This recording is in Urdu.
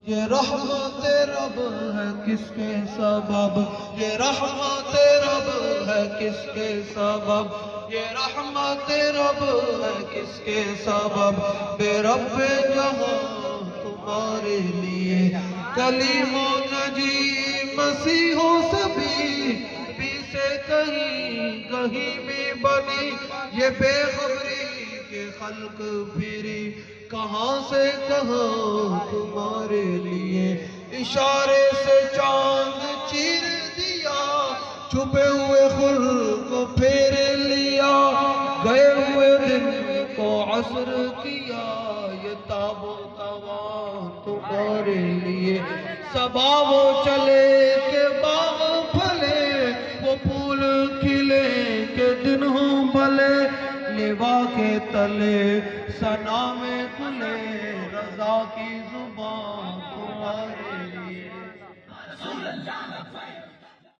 یہ رحمت رب ہے کس کے سبب، یہ رحمت رب ہے کس کے سبب، یہ رحمت رب ہے کس کے سبب، بے رب جہاں تمہارے لیے کلیم و نجی مسیح و سبھی بھی سے کہیں بھی بنی، یہ بے خبری کے خلق پھری کہاں سے کہاں تمہارے لیے، اشارے سے چاند چیر دیا، چھپے ہوئے خلق کو پھیر لیا، گئے ہوئے دن کو عصر کیا، یہ تاب و توان تمہارے لیے، صبا وہ چلے کہ باغ پھلے، وہ پھول کھلے کہ دن ہوں بھلے، لوا کے تلے ثنا میں کھلے، رضا کی زبان تمہارے لیے۔